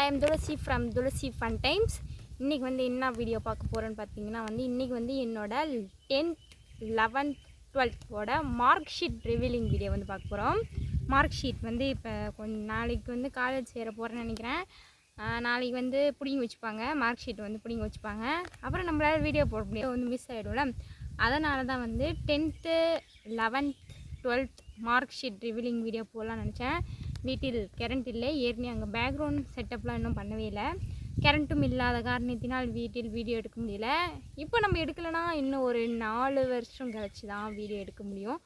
am Tulasi from Tulasi Fun Times. இன்றைக்கி வந்து என்ன வீடியோ பார்க்க போகிறேன்னு பார்த்தீங்கன்னா இன்றைக்கி வந்து என்னோட 10th 11th 12th mark sheet revealing video வந்து பார்க்க போகிறோம். மார்க் ஷீட் வந்து இப்போ கொஞ்சம் நாளைக்கு வந்து காலேஜ் சேர போகிறேன்னு நினைக்கிறேன். நாளைக்கு வந்து பிடிங்கி வச்சுப்பாங்க, மார்க் ஷீட் வந்து பிடிங்கி வச்சுப்பாங்க. அப்புறம் நம்மளால் வீடியோ போட முடியாது, வந்து மிஸ் ஆகிடும்ல. அதனால தான் வந்து 10th 11th 12th mark sheet revealing video போடலான்னு நினச்சேன். வீட்டில் கரண்ட் இல்லை, ஏற்கனவே அங்கே பேக்ரவுண்ட் செட்டப்லாம் இன்னும் பண்ணவே இல்லை. கரண்ட்டும் இல்லாத காரணத்தினால் வீட்டில் வீடியோ எடுக்க முடியல. இப்போ நம்ம எடுக்கலைன்னா இன்னும் ஒரு 4 வருஷம் கழிச்சு தான் வீடியோ எடுக்க முடியும்.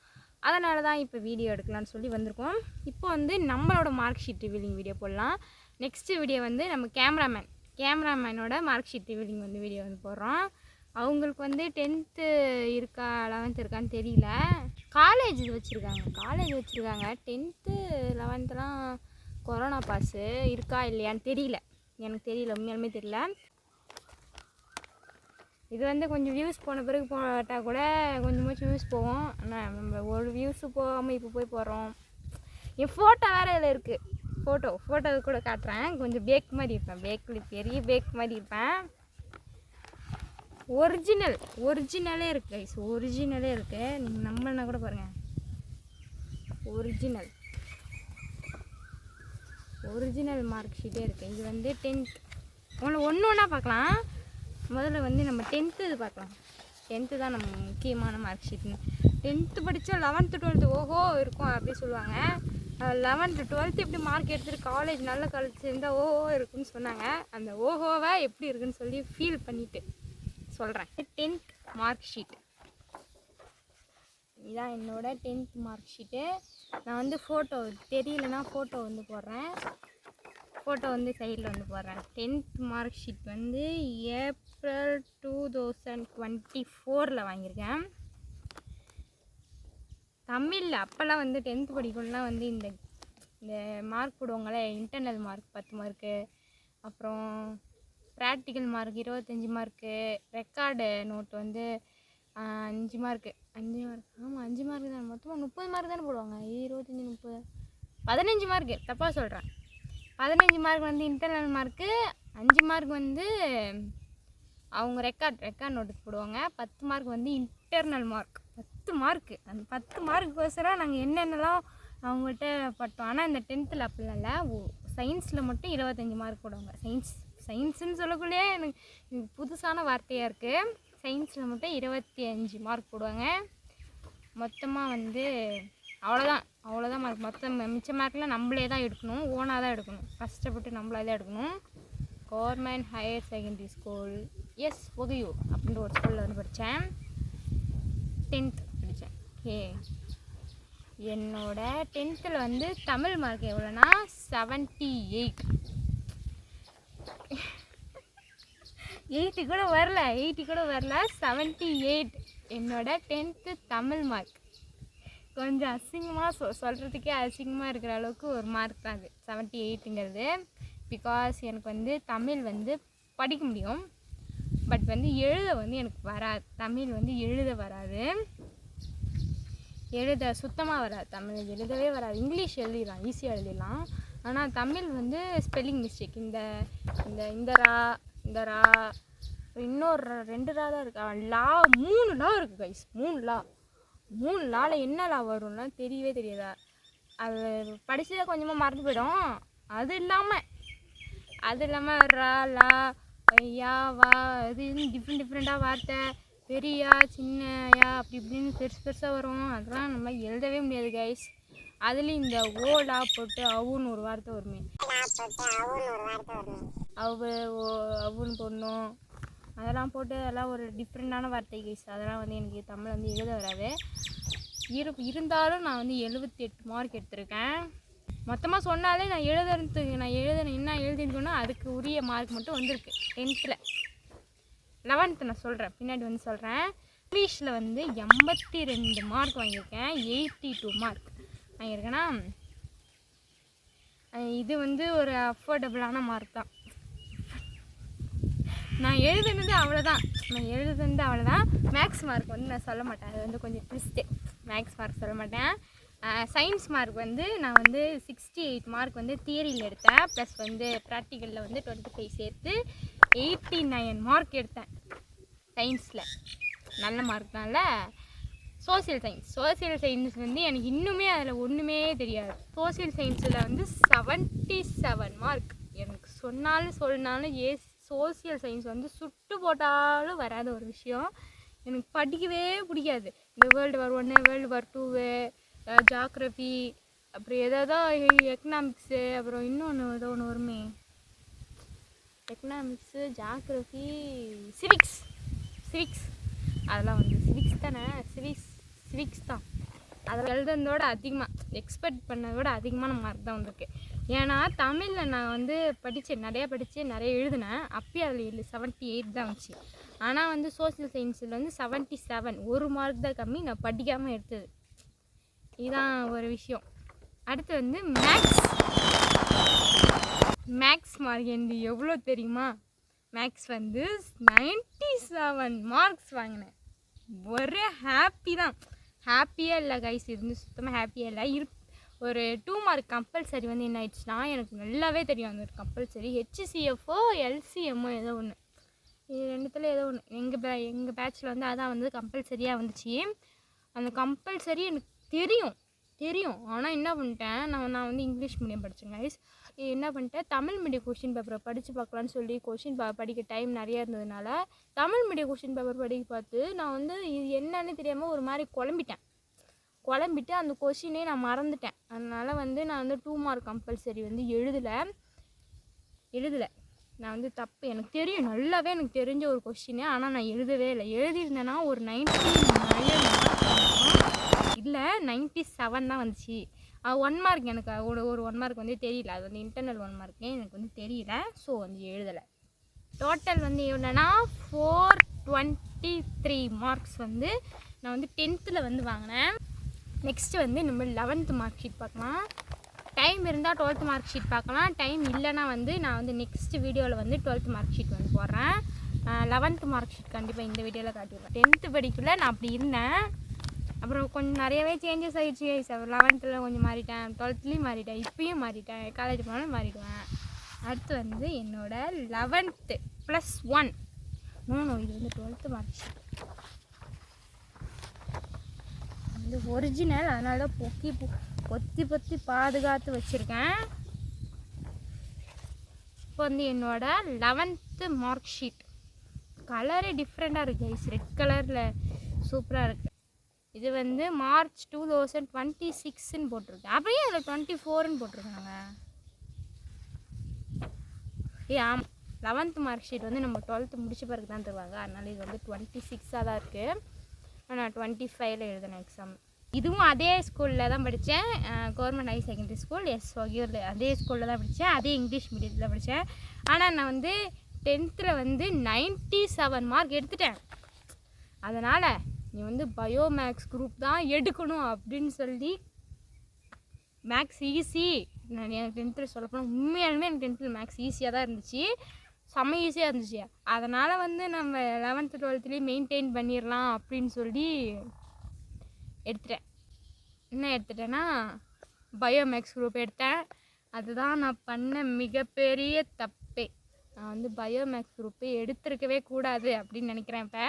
அதனால தான் இப்போ வீடியோ எடுக்கலான்னு சொல்லி வந்திருக்கோம். இப்போ வந்து நம்மளோட மார்க் ஷீட் ரிவீலிங் வீடியோ போடலாம். நெக்ஸ்ட்டு வீடியோ வந்து நம்ம கேமராமேனோட மார்க் ஷீட் ரிவீலிங் வந்து வீடியோ வந்து போடுறோம். அவங்களுக்கு வந்து 10th இருக்கா 11th இருக்கான்னு தெரியல. காலேஜ் வச்சுருக்காங்க 10th 11thலாம் கொரோனா பாஸு இருக்கா இல்லையான்னு தெரியல, எனக்கு தெரியல, உண்மையாலுமே தெரியல. இது வந்து கொஞ்சம் வியூஸ் போன பிறகு போட்டால் கூட கொஞ்சமாச்சும் வியூஸ் போகும். ஆனால் நம்ம ஒரு வியூஸு போகாமல் இப்போ போய் போடுறோம். என் ஃபோட்டோ வேறு இதில் இருக்குது. ஃபோட்டோ கூட காட்டுறேன். கொஞ்சம் பேக் மாதிரி இருப்பேன், பெரிய பேக் மாதிரி இருப்பேன். ஒரிஜினலே இருக்குது கைஸ், ஒரிஜினலே இருக்குது. நீங்கள் நம்பலன்னா கூட பாருங்கள், ஒரிஜினல் மார்க் ஷீட்டே இருக்குது. இது வந்து 10th. ஒன்று ஒன்றா பார்க்கலாம். முதல்ல வந்து நம்ம 10th இது பார்க்கலாம். 10th தான் நம்ம முக்கியமான மார்க் ஷீட்னு. 10th படித்தா 11th 12th ஓஹோ இருக்கும் அப்படி சொல்லுவாங்க. 11th 12th எப்படி மார்க் எடுத்துகிட்டு காலேஜ் நல்ல காலேஜ் இருந்தால் ஓஹோ இருக்குன்னு சொன்னாங்க. அந்த ஓஹோவை எப்படி இருக்குன்னு சொல்லி ஃபீல் பண்ணிவிட்டு சொல்கிறேன். 10th மார்க் ஷீட் இதான் என்னோட 10th மார்க் ஷீட்டு. நான் வந்து ஃபோட்டோ தெரியலனா ஃபோட்டோ வந்து போடுறேன், ஃபோட்டோ வந்து சைடில் வந்து போடுறேன். 10th மார்க் ஷீட் வந்து ஏப்ரல் 2024 வாங்கியிருக்கேன். தமிழில் அப்போல்லாம் வந்து 10th படிக்கணும்லாம் வந்து இந்த மார்க் போடுவாங்களே, இன்டர்னல் மார்க் 10 மார்க்கு, அப்புறம் practical mark 25 mark, record note வந்து 5 மார்க்கு. ஆமாம் 5 மார்க்கு தான், மொத்தமாக 30 மார்க் தானே போடுவாங்க. 25 30 15 மார்க்கு, தப்பாக சொல்கிறேன். 15 மார்க் வந்து இன்டர்னல் மார்க்கு, 5 மார்க் வந்து அவங்க ரெக்கார்ட் நோட்டுக்கு போடுவாங்க. 10 மார்க் வந்து இன்டர்னல் மார்க். 10 மார்க்கு. அந்த 10 மார்க்குக்கோசரம் நாங்கள் என்னென்னலாம் அவங்கள்ட்ட பட்டோம். ஆனால் இந்த 10th அப்படிலாம் இல்லை. சயின்ஸில் மட்டும் 25 மார்க் போடுவாங்க. சயின்ஸுன்னு சொல்லக்குள்ளேயே எனக்கு புதுசான வார்த்தையாக இருக்குது. சயின்ஸில் மட்டும் 25 மார்க் போடுவாங்க. மொத்தமாக வந்து அவ்வளோதான் மார்க். மொத்தம் மிச்ச மார்க்லாம் நம்மளே தான் எடுக்கணும், ஓனாக தான் எடுக்கணும், கஷ்டப்பட்டு நம்மளே தான் எடுக்கணும். Government higher secondary school Ogaiyur அப்படின்ற ஒரு ஸ்கூலில் வந்து படித்தேன். 10th படித்தேன். ஓகே, என்னோட 10th வந்து தமிழ் மார்க் எவ்வளோனா 78. 80 கூட வரல, 78 என்னோட 10th தமிழ் மார்க். கொஞ்சம் அசிங்கமாக சொல்கிறதுக்கே அசிங்கமாக இருக்கிற அளவுக்கு ஒரு மார்க் தான் அது 78ங்கிறது. பிகாஸ் எனக்கு வந்து தமிழ் வந்து படிக்க முடியும், பட் வந்து எழுத வந்து எனக்கு வராது. தமிழ் வந்து எழுத வராது, எழுத சுத்தமாக வராது. தமிழ் எழுதவே வராது. இங்கிலீஷ் எழுதிடலாம், ஈஸியாக எழுதிடலாம். ஆனால் தமிழ் வந்து ஸ்பெல்லிங் மிஸ்டேக். இந்த ரா இன்னொரு 2 ரா தான் இருக்கா, 3 லா இருக்குது கைஸ். 3 லாவில் என்ன லா வரும்னா தெரியவே தெரியாதா. அது படிச்சுதான் கொஞ்சமாக மறந்து போயிடும். அது இல்லாமல் ரா லா யா வா இது டிஃப்ரெண்ட்டாக வார்த்தை, பெரியா சின்னயா அப்படி இப்படின்னு பெருசாக வரும். அதெல்லாம் நம்ம எழுதவே முடியாது கைஸ். அதுலேயும் இந்த ஓலா போட்டு அவுன்னு ஒரு வார்த்தை வருமே, அவுன்னு போடணும். அதெல்லாம் போட்டு அதெல்லாம் ஒரு டிஃப்ரெண்ட்டான வார்த்தை கைஸ். அதெல்லாம் வந்து எனக்கு தமிழ் வந்து எழுத வராது. இருந்தாலும் நான் வந்து 78 மார்க் எடுத்திருக்கேன். மொத்தமாக சொன்னாலே நான் என்ன எழுதிருக்கேன்னா அதுக்கு உரிய மார்க் மட்டும் வந்திருக்கு 10th. 11th நான் சொல்கிறேன், பின்னாடி வந்து சொல்கிறேன். இங்கிலீஷில் வந்து 82 மார்க் வாங்கியிருக்கேன். 82 மார்க் வாங்கியிருக்கேன்னா இது வந்து ஒரு அஃபோர்டபுளான மார்க் தான். நான் எழுதுனது அவ்வளோதான். மேக்ஸ் மார்க் வந்து நான் சொல்ல மாட்டேன், அது வந்து கொஞ்சம் ட்விஸ்ட்டு. மேக்ஸ் மார்க் சொல்ல மாட்டேன். சயின்ஸ் மார்க் வந்து நான் வந்து 68 மார்க் வந்து தியரியில் எடுத்தேன். ப்ளஸ் வந்து ப்ராக்டிக்கலில் வந்து 25 சேர்த்து 89 மார்க் எடுத்தேன் சயின்ஸில். நல்ல மார்க்னால சோசியல் சயின்ஸ் வந்து எனக்கு இன்னுமே அதில் ஒன்றுமே தெரியாது. சோசியல் சயின்ஸில் வந்து 77 மார்க். எனக்கு சொன்னாலும் சோசியல் சயின்ஸ் வந்து சுட்டு போட்டாலும் வராத ஒரு விஷயம். எனக்கு படிக்கவே பிடிக்காது. இந்த World War I, World War II, geography, அப்புறம் ஏதோ எக்கனாமிக்ஸு, அப்புறம் இன்னொன்று ஏதோ ஒன்று வருமே, எக்கனாமிக்ஸு, ஜாக்ரஃபி, சிவிக்ஸ் அதெல்லாம் வந்து சிவிக்ஸ் தானே, சிவிக்ஸ் தான். அதில் எழுதுனதோட அதிகமாக எக்ஸ்பெக்ட் பண்ணதோட அதிகமான மார்க் தான் வந்திருக்கு. ஏன்னா தமிழில் நான் வந்து நிறையா படித்தேன், நிறைய எழுதினேன். அப்பயே அதில் 78 தான் வந்துச்சு. ஆனால் வந்து சோசியல் சயின்ஸில் வந்து 77, 1 மார்க் தான் கம்மி. நான் படிக்காமல் எடுத்தது. இதுதான் ஒரு விஷயம். அடுத்து வந்து மேக்ஸ் மார்க் எனக்கு எவ்வளோ தெரியுமா? மேக்ஸ் வந்து 97 மார்க்ஸ் வாங்கினேன். ஒரே ஹாப்பி தான். ஹாப்பியாக இல்லை கைஸ், இருந்து சுத்தமாக ஹாப்பியாக இல்லை. ஒரு 2 மார்க் கம்பல்சரி வந்து என்ன ஆயிடுச்சுன்னா, எனக்கு நல்லாவே தெரியும் அந்த ஒரு கம்பல்சரி HCFO LCMO ஏதோ ஒன்று, இது ரெண்டுத்தில் ஏதோ ஒன்று. எங்கள் பேட்சில் வந்து அதான் வந்து கம்பல்சரியாக வந்துச்சு. அந்த கம்பல்சரி எனக்கு தெரியும். ஆனால் என்ன பண்ணிட்டேன், நான் வந்து இங்கிலீஷ் மீடியம் படித்தேன் கைஸ். என்ன பண்ணிட்டேன், தமிழ் மீடியம் கொஷின் பேப்பரை படித்து பார்க்கலான்னு சொல்லி படிக்க டைம் நிறையா இருந்ததுனால தமிழ் மீடியம் கொஷின் பேப்பர் படிக்க பார்த்து நான் வந்து இது என்னன்னு தெரியாமல் ஒரு மாதிரி குழம்பிட்டு அந்த கொஷினே நான் மறந்துட்டேன். அதனால் வந்து நான் வந்து 2 மார்க் கம்பல்சரி வந்து எழுதலை. நான் வந்து தப்பு, எனக்கு தெரியும், நல்லாவே எனக்கு தெரிஞ்ச ஒரு கொஷினு. ஆனால் நான் எழுதவே இல்லை. எழுதியிருந்தேன்னா ஒரு 99 இல்லை 97 தான் வந்துச்சு. 1 மார்க் எனக்கு ஒரு 1 மார்க் வந்து தெரியல. அது வந்து இன்டர்னல் 1 மார்க்கே எனக்கு வந்து தெரியல. ஸோ வந்து எழுதலை. டோட்டல் வந்து எவ்வளோனா 423 மார்க்ஸ் வந்து நான் வந்து 10th வந்து வாங்கினேன். நெக்ஸ்ட்டு வந்து நம்ம 11th மார்க் ஷீட் பார்க்கலாம். டைம் இருந்தால் 12th மார்க் ஷீட் பார்க்கலாம். டைம் இல்லைனா வந்து நான் வந்து நெக்ஸ்ட் வீடியோவில் வந்து 12th மார்க் ஷீட் வந்து போடுறேன். 11th மார்க் ஷீட் கண்டிப்பாக இந்த வீடியோவில் காட்டிடுவேன். 10th படிக்கல நான் அப்படி இருந்தேன். அப்புறம் கொஞ்சம் நிறையவே சேஞ்சஸ் ஆகிடுச்சு கைஸ். 11th கொஞ்சம் மாறிட்டேன், 12th மாறிட்டேன், இப்பயும் மாறிட்டேன், காலேஜ் போனாலும் மாறிடுவேன். அடுத்து வந்து என்னோட 11th +1 இது வந்து 12th மார்க் ஷீட் வந்து ஒரிஜினல். அதனால தான் பொத்தி பாதுகாத்து வச்சுருக்கேன். இப்போ வந்து என்னோட 11th மார்க் ஷீட் கலரே டிஃப்ரெண்ட்டாக இருக்குது கைஸ். ரெட் கலரில் சூப்பராக இருக்குது. இது வந்து மார்ச் 2026ன்னு போட்டிருக்கேன். அப்படியே அதில் 24ன்னு போட்டிருக்காங்க. ஆமாம், 11th மார்க் ஷீட் வந்து நம்ம 12th முடிச்ச பிறகு தான் தருவாங்க. அதனால் இது வந்து 26ஆக தான் இருக்குது. நான் 25ல் எழுதினேன் எக்ஸாம். இதுவும் அதே ஸ்கூலில் தான் படித்தேன், கவர்மெண்ட் ஹையர் செகண்டரி ஸ்கூல் ஒகியூரில். அதே ஸ்கூலில் தான் படித்தேன், அதே இங்கிலீஷ் மீடியத்தில் படித்தேன். ஆனால் நான் வந்து 10th வந்து 97 மார்க் எடுத்துட்டேன். அதனால் நீ வந்து பயோ மேக்ஸ் குரூப் தான் எடுக்கணும் அப்படின்னு சொல்லி, மேக்ஸ் ஈஸி. எனக்கு 10th சொல்லப்போனால் உண்மையாலுமே எனக்கு 10th மேக்ஸ் ஈஸியாக தான் இருந்துச்சு, செம்ம ஈஸியாக இருந்துச்சு. அதனால் வந்து நம்ம 11th 12th மெயின்டைன் பண்ணிடலாம் அப்படின்னு சொல்லி எடுத்துட்டேன். என்ன எடுத்துட்டேன்னா பயோ மேக்ஸ் குரூப் எடுத்தேன். அதுதான் நான் பண்ண மிகப்பெரிய தப்பே. நான் வந்து பயோ மேக்ஸ் குரூப்பு எடுத்துருக்கவே கூடாது அப்படின்னு நினைக்கிறேன். இப்போ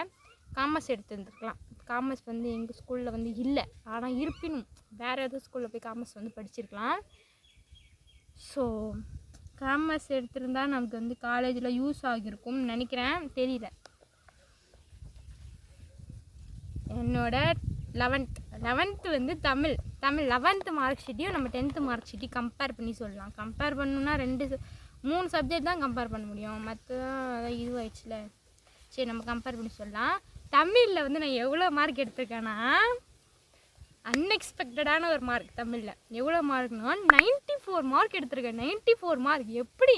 காமர்ஸ் எடுத்துருந்துருக்கலாம். காமர்ஸ் வந்து எங்கள் ஸ்கூலில் வந்து இல்லை, ஆனால் இருப்பினும் வேறு ஏதோ ஸ்கூலில் போய் காமர்ஸ் வந்து படிச்சிருக்கலாம். ஸோ காமர்ஸ் எடுத்திருந்தா நமக்கு வந்து காலேஜில் யூஸ் ஆகியிருக்கும்னு நினைக்கிறேன், தெரியல. என்னோட 11th வந்து தமிழ் 11th மார்க் ஷீட்டையும் நம்ம 10th மார்க் ஷீட்டையும் கம்பேர் பண்ணி சொல்லலாம். கம்பேர் பண்ணணுன்னா 3 சப்ஜெக்ட் தான் கம்பேர் பண்ண முடியும், மற்ற இதுவாகிடுச்சுல. சரி, நம்ம கம்பேர் பண்ணி சொல்லலாம். தமிழில் வந்து நான் எவ்வளோ மார்க் எடுத்திருக்கேன்னா, அன்எக்ஸ்பெக்டடான ஒரு மார்க். தமிழில் எவ்வளோ மார்க்னா 94 மார்க் எடுத்திருக்கேன். 94 மார்க் எப்படி,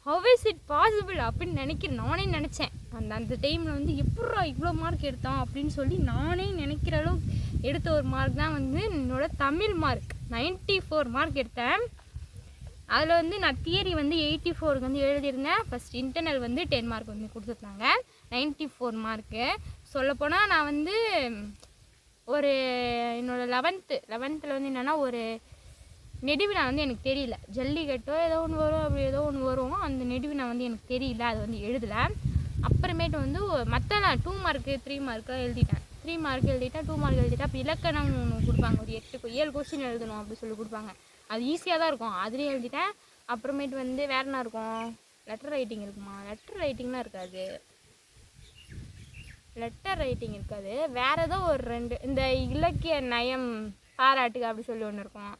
ஹவ் இஸ் இட் பாசிபிள் அப்படின்னு நானே நினச்சேன். அந்த டைமில் வந்து எப்பட்றா இவ்வளோ மார்க் எடுத்தோம் அப்படின்னு சொல்லி நானே நினைக்கிற அளவுக்கு எடுத்த ஒரு மார்க் தான் வந்து என்னோட தமிழ் மார்க். 94 மார்க் எடுத்தேன். அதில் வந்து நான் தியரி வந்து 84க்கு வந்து எழுதியிருந்தேன். ஃபஸ்ட் இன்டர்னல் வந்து 10 மார்க் வந்து கொடுத்துருந்தாங்க. 94 மார்க்கு. சொல்லப்போனால் நான் வந்து ஒரு என்னோடய லெவன்த்தில் வந்து என்னென்னா ஒரு நெடுவினா வந்து எனக்கு தெரியல. ஜல்லிக்கட்டோ ஏதோ ஒன்று வரும், அப்படி ஏதோ ஒன்று வரும். அந்த நெடுவினா வந்து எனக்கு தெரியல, அது வந்து எழுதலை. அப்புறமேட்டு வந்து மற்ற நான் 2 மார்க்கு 3 மார்க்காக எழுதிட்டேன். 3 மார்க் எழுதிட்டேன், 2 மார்க் எழுதிட்டேன். அப்போ இலக்கணம் ஒன்று கொடுப்பாங்க, ஒரு 7 கொஸ்டின் எழுதணும் அப்படி சொல்லி கொடுப்பாங்க. அது ஈஸியாக தான் இருக்கும், அதுலேயும் எழுதிட்டேன். அப்புறமேட்டு வந்து வேறு என்ன இருக்கும், லெட்டர் ரைட்டிங் இருக்குமா? லெட்டர் ரைட்டிங்லாம் இருக்காது, வேறு ஏதோ ஒரு 2 இந்த இலக்கிய நயம் பாராட்டுக்கு அப்படி சொல்லி ஒன்று இருக்கும்.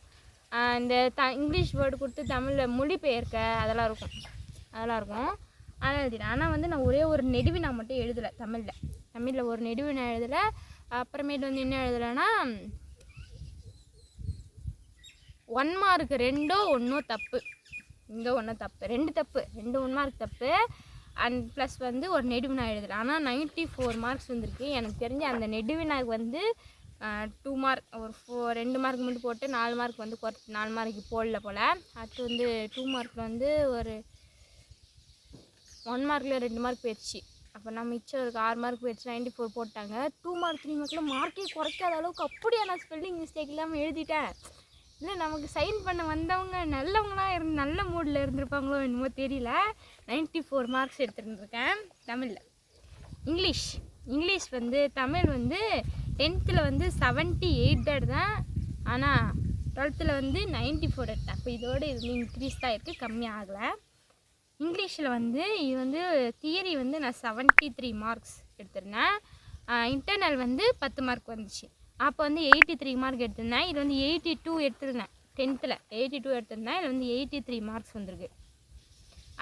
இந்த இங்கிலீஷ் வேர்டு கொடுத்து தமிழில் மொழிபெயர்க்க அதெல்லாம் இருக்கும். அதெல்லாம் எழுதிட்டேன். ஆனால் வந்து நான் ஒரே ஒரு நெடுவினா மட்டும் எழுதலை தமிழில் ஒரு நெடுவினா எழுதலை. அப்புறமேட்டு வந்து என்ன எழுதலைன்னா 1 மார்க் 2 1 தப்பு, இங்கே 1 தப்பு, 2 தப்பு, 2 1 மார்க் தப்பு. அண்ட் ப்ளஸ் வந்து ஒரு நெடுவினா எழுதலை. ஆனால் 94 மார்க்ஸ் வந்திருக்கு. எனக்கு தெரிஞ்ச அந்த நெடுவினாக்கு வந்து 2 மார்க் ஒரு 2 மார்க் மட்டும் போட்டு 4 மார்க் வந்து 4 மார்க்கு போடல போல். அடுத்து வந்து 2 மார்க்கில் வந்து ஒரு 1 மார்க்கில் 2 மார்க் போயிடுச்சு. அப்போ நான் மிச்சம் ஒரு 6 மார்க் போயிடுச்சு, 94 போட்டாங்க. 2 மார்க் 3 மார்க்கில் மார்க்கே குறைக்காத அளவுக்கு அப்படியே நான் ஸ்பெல்லிங் மிஸ்டேக் இல்லாமல் எழுதிட்டேன். இல்லை நமக்கு சைன் பண்ண வந்தவங்க நல்லவங்களாம் நல்ல மூடில் இருந்திருப்பாங்களோ என்னமோ தெரியல. 94 மார்க்ஸ் எடுத்துருந்துருக்கேன் தமிழில். இங்கிலீஷ் வந்து தமிழ் வந்து 10th வந்து 78 எடுத்தேன். ஆனால் 12th வந்து 94 எடுத்தேன். அப்போ இதோடு இது இன்க்ரீஸ் தான் இருக்குது, கம்மியாக ஆகலை. இங்கிலீஷில் வந்து இது வந்து தியரி வந்து நான் 73 மார்க்ஸ் எடுத்திருந்தேன். இன்டர்னல் வந்து 10 மார்க் வந்துச்சு. அப்போ வந்து 83 மார்க் எடுத்திருந்தேன். இது வந்து 82 எடுத்திருந்தேன். 10th 82 எடுத்திருந்தேன். இதில் வந்து 83 மார்க்ஸ் வந்துருக்கு.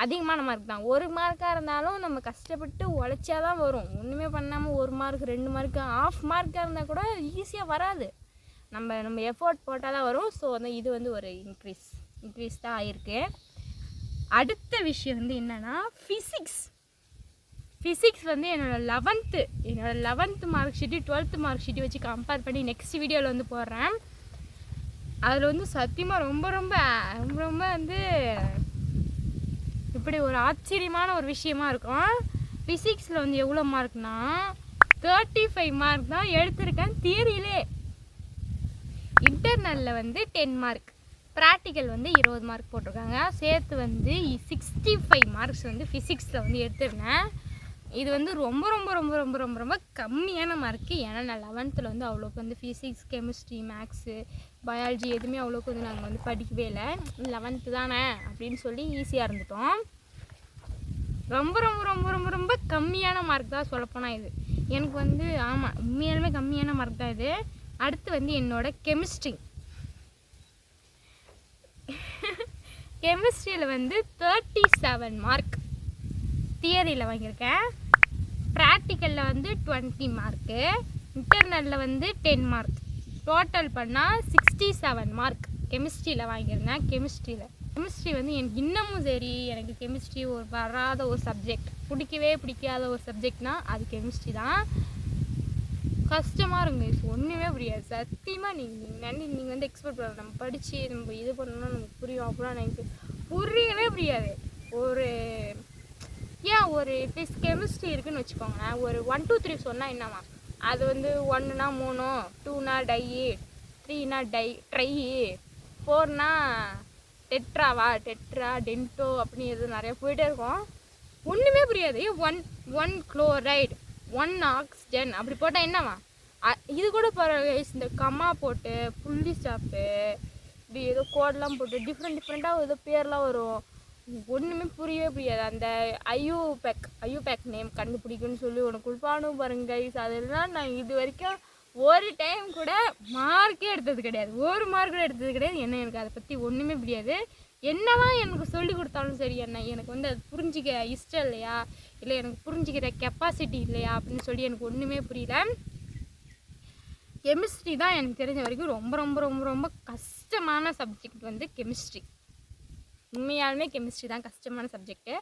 அதிகமான மார்க் தான். 1 மார்க்காக இருந்தாலும் நம்ம கஷ்டப்பட்டு உழைச்சா தான் வரும். ஒன்றுமே பண்ணாமல் 1 மார்க் 2 மார்க்கு ½ மார்க்காக இருந்தால் கூட ஈஸியாக வராது. நம்ம எஃபோர்ட் போட்டால் தான் வரும். ஸோ வந்து இது வந்து ஒரு இன்க்ரீஸ் தான் ஆகிருக்கு. அடுத்த விஷயம் வந்து என்னென்னா ஃபிசிக்ஸ் வந்து என்னோடய 11th mark sheet 12th mark sheet வச்சு கம்பேர் பண்ணி நெக்ஸ்ட் வீடியோவில் வந்து போடுறேன். அதில் வந்து சத்தியமாக ரொம்ப ரொம்ப ரொம்ப ரொம்ப வந்து இப்படி ஒரு ஆச்சரியமான ஒரு விஷயமா இருக்கும். ஃபிசிக்ஸில் வந்து எவ்வளோ மார்க்னா 35 மார்க் தான் எடுத்திருக்கேன் தியரியிலே. இன்டர்னலில் வந்து 10 மார்க், ப்ராக்டிக்கல் வந்து 20 மார்க் போட்டிருக்காங்க. சேர்த்து வந்து 65 மார்க்ஸ் வந்து ஃபிசிக்ஸில் வந்து எடுத்திருந்தேன். இது வந்து ரொம்ப ரொம்ப ரொம்ப ரொம்ப ரொம்ப ரொம்ப கம்மியான மார்க்கு. ஏன்னா நான் 11th வந்து அவ்வளோக்கு வந்து ஃபிசிக்ஸ், கெமிஸ்ட்ரி, மேக்ஸு, பயாலஜி எதுவுமே அவ்வளோக்கு வந்து நாங்கள் வந்து படிக்கவே இல்லை. 11th தானே அப்படின்னு சொல்லி ஈஸியாக இருந்துட்டோம். ரொம்ப ரொம்ப ரொம்ப ரொம்ப ரொம்ப கம்மியான மார்க் தான் சொல்லப்போனால் இது எனக்கு வந்து. ஆமாம், உண்மையாலுமே கம்மியான மார்க் தான் இது. அடுத்து வந்து என்னோட கெமிஸ்ட்ரியில் வந்து 37 மார்க் தியரியில் வாங்கியிருக்கேன். ப்ராக்டிக்கலில் வந்து 20 மார்க்கு, இன்டர்னலில் வந்து 10 மார்க், டோட்டல் பண்ணால் 67 மார்க் கெமிஸ்ட்ரியில் வாங்கியிருந்தேன். கெமிஸ்ட்ரி வந்து எனக்கு இன்னமும் சரி, எனக்கு கெமிஸ்ட்ரி ஒரு வராத ஒரு சப்ஜெக்ட், பிடிக்காத ஒரு சப்ஜெக்ட்னால் அது கெமிஸ்ட்ரி தான். கஷ்டமாக இருங்க, ஒன்றுமே புரியாது சத்தியமாக. நீங்கள் வந்து எக்ஸ்பெக்ட் பண்ண நம்ம படித்து நம்ம இது பண்ணணும்னா நமக்கு புரியும். அப்புறம் எனக்கு புரியவே புரியாது. ஒரு கெமிஸ்ட்ரி இருக்குதுன்னு வச்சுக்கோங்களேன். ஒரு 1 2 3 சொன்னால் என்னவா, அது வந்து 1னா 3, 2னா டை, 3னா ட்ரை, 4னா டெட்ரா டென்டோ அப்படின்னு எதுவும் நிறையா போயிட்டே இருக்கும். ஒன்றுமே புரியாது. 1 குளோரைடு, 1 ஆக்சிஜன் அப்படி போட்டால் என்னவா. இது கூட பரவாயில்ல, இந்த கம்மா போட்டு புள்ளி ஸ்டாப்பு இப்படி ஏதோ கோடெலாம் போட்டு டிஃப்ரெண்ட்டாக ஏதோ பேர்லாம் வரும். ஒன்றுமே புரியாது. அந்த ஐயூபேக் நேம் கண்டுபிடிக்குன்னு சொல்லி ஒன்று கொடுப்பானு பாருங்க. அதெல்லாம் நான் இது வரைக்கும் ஒரு டைம் கூட மார்க்கே எடுத்தது கிடையாது, 1 மார்க் கூட எடுத்தது கிடையாது. எனக்கு அதை பற்றி ஒன்றுமே புரியாது. என்னதான் எனக்கு சொல்லி கொடுத்தாலும் சரி, எனக்கு வந்து அது புரிஞ்சிக்க இஷ்டம் இல்லையா, இல்லை எனக்கு புரிஞ்சிக்கிற கெப்பாசிட்டி இல்லையா அப்படின்னு சொல்லி எனக்கு ஒன்றுமே புரியல. கெமிஸ்ட்ரி தான் எனக்கு தெரிஞ்ச வரைக்கும் ரொம்ப ரொம்ப ரொம்ப ரொம்ப கஷ்டமான சப்ஜெக்ட் வந்து கெமிஸ்ட்ரி. உண்மையாலுமே கெமிஸ்ட்ரி தான் கஷ்டமான சப்ஜெக்ட்டு.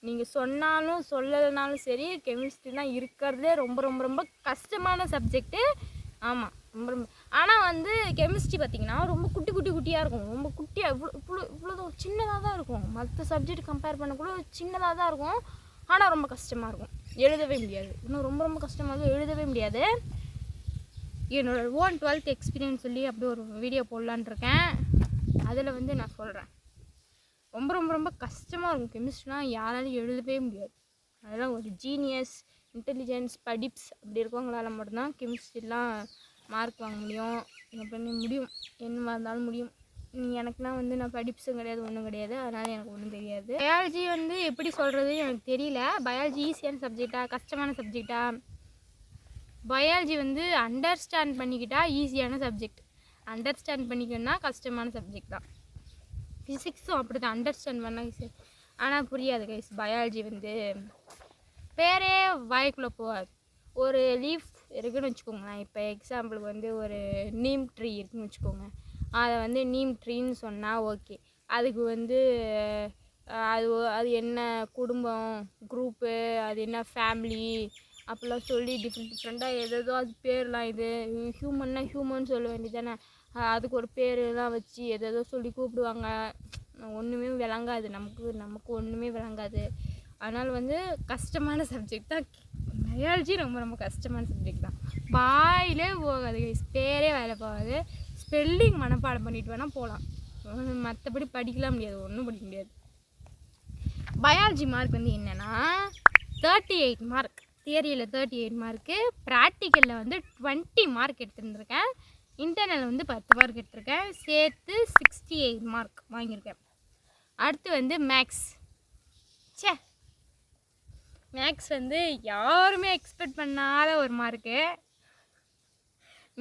நீங்கள் சொன்னாலும் சொல்லலைனாலும் சரி, கெமிஸ்ட்ரி தான் இருக்கிறதே ரொம்ப ரொம்ப ரொம்ப கஷ்டமான சப்ஜெக்ட்டு. ஆமாம், ரொம்ப ரொம்ப. ஆனால் வந்து கெமிஸ்ட்ரி பார்த்திங்கன்னா ரொம்ப குட்டியாக இருக்கும். ரொம்ப குட்டியாக இவ்வளோ சின்னதாக தான் இருக்கும். மற்ற சப்ஜெக்ட் கம்பேர் பண்ணக்கூட சின்னதாக தான் இருக்கும். ஆனால் ரொம்ப கஷ்டமாக இருக்கும், எழுதவே முடியாது. இன்னும் ரொம்ப ரொம்ப கஷ்டமாக இருக்கும், எழுதவே முடியாது. என்னோடய ஓன் 12th எக்ஸ்பீரியன்ஸ் சொல்லி அப்படி ஒரு வீடியோ போடலான் இருக்கேன். அதில் வந்து நான் சொல்கிறேன். ரொம்ப ரொம்ப ரொம்ப கஷ்டமாக இருக்கும். கெமிஸ்ட்ரிலாம் யாராலையும் எழுதவே முடியாது. அதெல்லாம் ஒரு ஜீனியஸ், இன்டெலிஜென்ஸ், படிப்ஸ் அப்படி இருக்கவங்களால மட்டும்தான் கெமிஸ்ட்ரிலாம் மார்க் வாங்க முடியும். அப்படின்னு முடியும், என்ன இருந்தாலும் முடியும். எனக்குனா வந்து நான் படிப்ஸும் கிடையாது, ஒன்றும் கிடையாது. அதனால் எனக்கு ஒன்றும் தெரியாது. பயாலஜி வந்து எப்படி சொல்கிறது எனக்கு தெரியல. பயாலஜி ஈஸியான சப்ஜெக்டா கஷ்டமான சப்ஜெக்டா? பயாலஜி வந்து அண்டர்ஸ்டாண்ட் பண்ணிக்கிட்டால் ஈஸியான சப்ஜெக்ட், அண்டர்ஸ்டாண்ட் பண்ணிக்கணுன்னா கஷ்டமான சப்ஜெக்ட் தான். ஃபிசிக்ஸும் அப்படி தான், அண்டர்ஸ்டாண்ட் பண்ணால் ஈஸி, ஆனால் புரியாது கைஸ். பயாலஜி வந்து பேரே வாய்க்குள்ளே போகாது. ஒரு லீஃப் இருக்குதுன்னு வச்சுக்கோங்களேன். இப்போ எக்ஸாம்பிளுக்கு வந்து ஒரு நீம் ட்ரீ இருக்குதுன்னு வச்சுக்கோங்க. அதை வந்து நீம் ட்ரீன்னு சொன்னால் ஓகே. அதுக்கு வந்து அது என்ன குடும்பம், குரூப்பு, அது என்ன ஃபேமிலி அப்படிலாம் சொல்லி டிஃப்ரெண்ட்டாக எதோ அது பேர்லாம், இது ஹியூமன்னா ஹியூமன் சொல்ல வேண்டியது தானே. அதுக்கு ஒரு பேரெலாம் வச்சு எதோ சொல்லி கூப்பிடுவாங்க. ஒன்றுமே விளங்காது, நமக்கு ஒன்றுமே விளங்காது. அதனால் வந்து கஷ்டமான சப்ஜெக்ட் தான் பயாலஜி. ரொம்ப ரொம்ப கஷ்டமான சப்ஜெக்ட் தான். வாயிலே போகாது, பேரே வேலை போகாது. ஸ்பெல்லிங் மனப்பாடம் பண்ணிட்டு வேணால் போகலாம், மற்றபடி படிக்கலாம் முடியாது, ஒன்றும் படிக்க முடியாது. பயாலஜி மார்க் வந்து என்னென்னா 38 மார்க். தியரியில் 38 மார்க்கு, ப்ராக்டிக்கலில் வந்து 20 மார்க் எடுத்துருந்துருக்கேன். இன்டர்னல் வந்து 10 மார்க் எடுத்திருக்கேன். சேர்த்து 68 மார்க் வாங்கியிருக்கேன். அடுத்து வந்து மேக்ஸ். மேக்ஸ் வந்து யாருமே எக்ஸ்பெக்ட் பண்ணாத ஒரு மார்க்கு.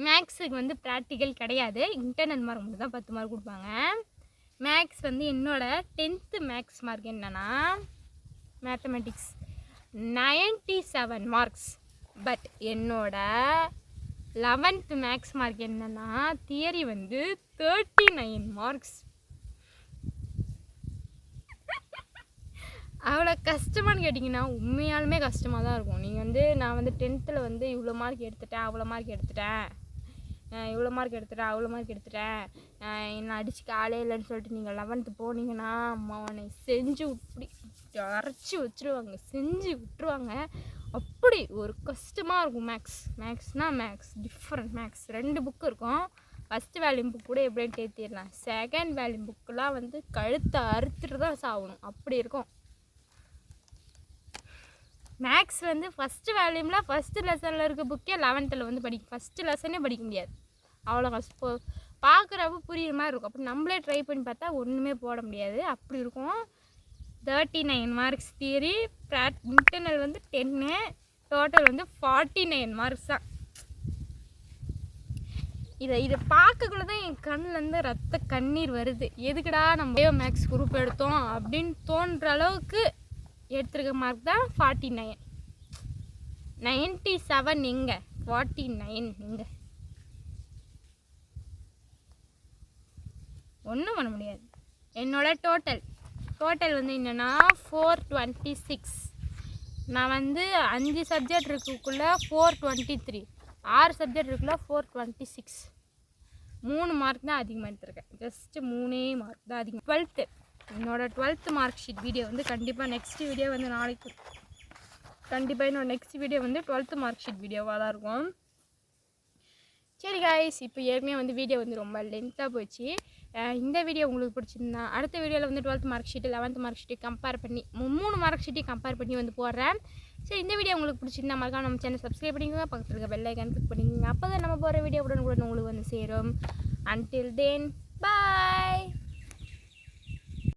மேக்ஸுக்கு வந்து ப்ராக்டிக்கல் கிடையாது, இன்டர்னல் மார்க் மட்டும் தான் 10 மார்க் கொடுப்பாங்க. மேக்ஸ் வந்து என்னோடய 10th மேக்ஸ் மார்க் என்னென்னா மேத்தமெட்டிக்ஸ் 97 மார்க்ஸ். பட் என்னோட 11th மேக்ஸ் மார்க் என்னென்னா தியரி வந்து 39 மார்க்ஸ். அவ்வளோ கஷ்டமானு கேட்டிங்கன்னா உண்மையாலுமே கஷ்டமாக தான் இருக்கும். நீங்கள் வந்து நான் வந்து 10th வந்து இவ்வளோ மார்க் எடுத்துட்டேன், அவ்வளோ மார்க் எடுத்துட்டேன், இவ்வளோ மார்க் எடுத்துட்டேன், அவ்வளோ மார்க் எடுத்துட்டேன், என்னை அடிச்சுக்க ஆளே இல்லைன்னு சொல்லிட்டு நீங்கள் 11th போனீங்கன்னா அம்மாவனை செஞ்சு இப்படி அரைச்சி வச்சுருவாங்க, செஞ்சு விட்டுருவாங்க. அப்படி ஒரு கஷ்டமாக இருக்கும் மேக்ஸ்னால் மேக்ஸ் டிஃப்ரெண்ட் மேக்ஸ். 2 புக்கு இருக்கும். ஃபஸ்ட்டு வேல்யூம் புக் கூட எப்படின்னு தேத்திடலாம். செகண்ட் வேல்யூம் புக்கெலாம் வந்து கழுத்தை அறுத்துட்டு தான் சாகணும், அப்படி இருக்கும். மேக்ஸ் வந்து ஃபஸ்ட்டு வேல்யூமில் ஃபஸ்ட்டு லெசனில் இருக்க புக்கே 11th வந்து ஃபஸ்ட்டு லெசனே படிக்க முடியாது. அவ்வளோ கஷ்டம், பார்க்குறப்ப புரியுற மாதிரி இருக்கும். அப்போ நம்மளே ட்ரை பண்ணி பார்த்தா ஒன்றுமே போட முடியாது, அப்படி இருக்கும். 39 மார்க்ஸ் தியரி, இன்டர்னல் வந்து 10, டோட்டல் வந்து 49 மார்க்ஸ் தான். இதை பார்க்கக்குள்ள தான் என் கண்ணிலேருந்து ரத்த கண்ணீர் வருது. எதுக்குடா நம்ம பயோ மேக்ஸ் குரூப் எடுத்தோம் அப்படின்னு தோன்ற அளவுக்கு எடுத்துருக்க மார்க் தான் 49. 97 எங்கே, 49 எங்கே? ஒன்றும் பண்ண முடியாது. என்னோட டோட்டல் வந்து என்னென்னா 426. நான் வந்து 5 சப்ஜெக்ட் இருக்குக்குள்ளே 423, 6 சப்ஜெக்ட் இருக்குள்ள 426. 3 மார்க் தான் அதிகமாக எடுத்திருக்கேன். ஜஸ்ட்டு 3 மார்க் தான் அதிகம். 12th என்னோடய 12th மார்க் ஷீட் வீடியோ வந்து கண்டிப்பாக நெக்ஸ்ட் வீடியோ வந்து நாளைக்கு கண்டிப்பாக என்னோட நெக்ஸ்ட் வீடியோ வந்து 12th மார்க் ஷீட் வீடியோவாக தான் இருக்கும். சரி காய்ஸ், இப்போ ஏற்கனவே வந்து வீடியோ வந்து ரொம்ப லென்த்தாக போச்சு. இந்த வீடியோ உங்களுக்கு பிடிச்சிருந்தா அடுத்த வீடியோவில் வந்து 12th mark sheet 11th mark sheet compare பண்ணி 3 மார்க் ஷீட்டையும் கம்பேர் பண்ணி வந்து போடுறேன். சரி, இந்த வீடியோ உங்களுக்கு பிடிச்சிருந்தா மறக்காம நம்ம சேனல் சப்ஸ்கிரைப் பண்ணிக்கோங்க, பக்கத்தில் இருக்க பெல் ஐக்கான் கிளிக் பண்ணிக்கோங்க. அப்போ தான் நம்ம போகிற வீடியோ உடனுக்குடன் உங்களுக்கு வந்து சேரும். Until then, bye.